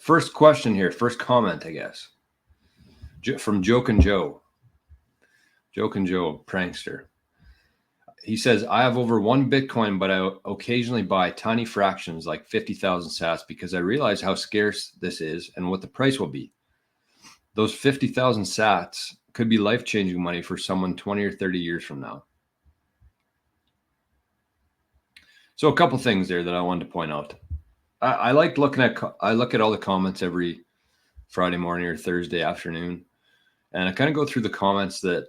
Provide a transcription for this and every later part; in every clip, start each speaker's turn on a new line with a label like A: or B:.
A: First question here. First comment, I guess. From Joke and Joe. Joke and Joe, prankster. He says, I have over 1 Bitcoin, but I occasionally buy tiny fractions like 50,000 sats because I realize how scarce this is and what the price will be. Those 50,000 sats could be life-changing money for someone 20 or 30 years from now. So a couple things there that I wanted to point out. I like looking at, I look at all the comments every Friday morning or Thursday afternoon, and I kind of go through the comments that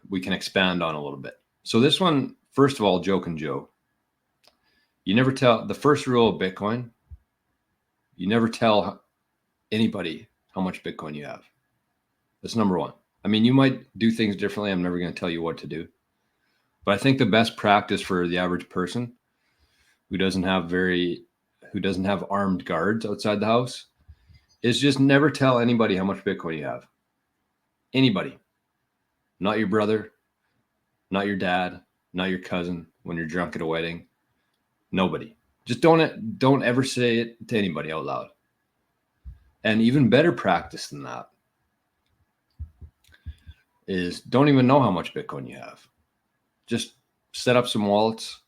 A: we can expand on a little bit. So this one, first of all, Joke and Joe. You never tell, the first rule of Bitcoin, you never tell anybody how much Bitcoin you have. That's number one. I mean, you might do things differently. I'm never going to tell you what to do. But I think the best practice for the average person who doesn't have armed guards outside the house is just never tell anybody how much Bitcoin you have. Anybody. Not your brother, not your dad, not your cousin when you're drunk at a wedding. Nobody. Just don't ever say it to anybody out loud. And even better practice than that is don't even know how much Bitcoin you have. Just set up some wallets,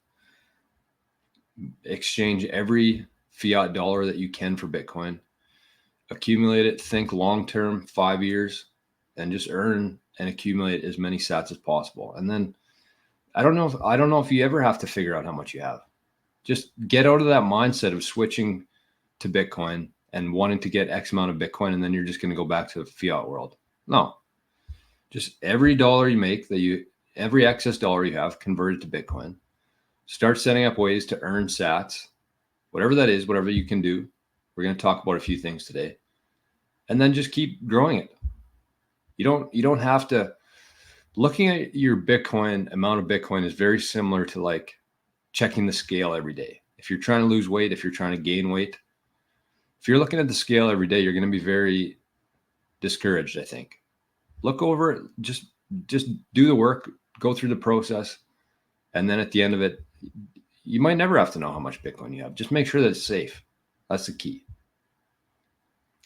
A: exchange every fiat dollar that you can for Bitcoin, accumulate it, think long-term, 5 years, and just earn and accumulate as many sats as possible. And then I don't know if you ever have to figure out how much you have. Just get out of that mindset of switching to Bitcoin and wanting to get X amount of Bitcoin, and then you're just going to go back to the fiat world. No, just every dollar you make every excess dollar you have, convert it to Bitcoin. Start setting up ways to earn sats, whatever that is, whatever you can do. We're going to talk about a few things today, and then just keep growing it. You don't have to. Looking at your Bitcoin amount of Bitcoin is very similar to like checking the scale every day. If you're trying to lose weight, if you're trying to gain weight, if you're looking at the scale every day, you're going to be very discouraged, I think. Look over it, just do the work, go through the process, and then at the end of it, you might never have to know how much Bitcoin you have. Just make sure that it's safe. That's the key.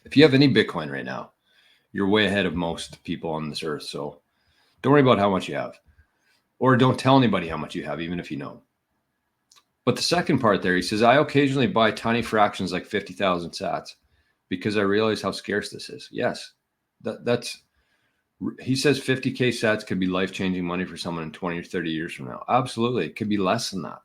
A: If you have any Bitcoin right now, you're way ahead of most people on this earth. So don't worry about how much you have, or don't tell anybody how much you have, even if you know. But the second part there, he says, I occasionally buy tiny fractions like 50,000 sats because I realize how scarce this is. Yes, he says 50K sats could be life-changing money for someone in 20 or 30 years from now. Absolutely. It could be less than that.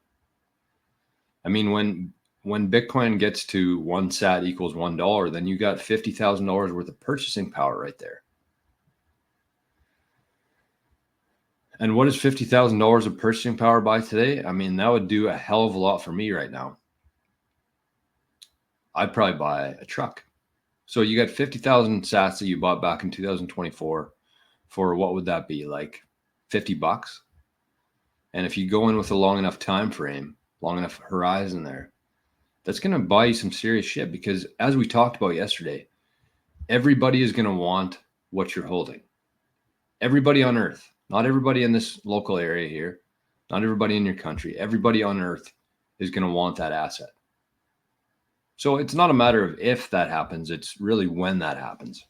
A: I mean, when Bitcoin gets to 1 sat equals $1, then you got $50,000 worth of purchasing power right there. And what is $50,000 of purchasing power by today? I mean, that would do a hell of a lot for me right now. I'd probably buy a truck. So you got 50,000 sats that you bought back in 2024 for what would that be, like $50? And if you go in with a long enough time frame, long enough horizon there, that's going to buy you some serious shit, because as we talked about yesterday, everybody is going to want what you're holding. Everybody on earth. Not everybody in this local area here, not everybody in your country, everybody on earth is going to want that asset. So it's not a matter of if that happens, it's really when that happens.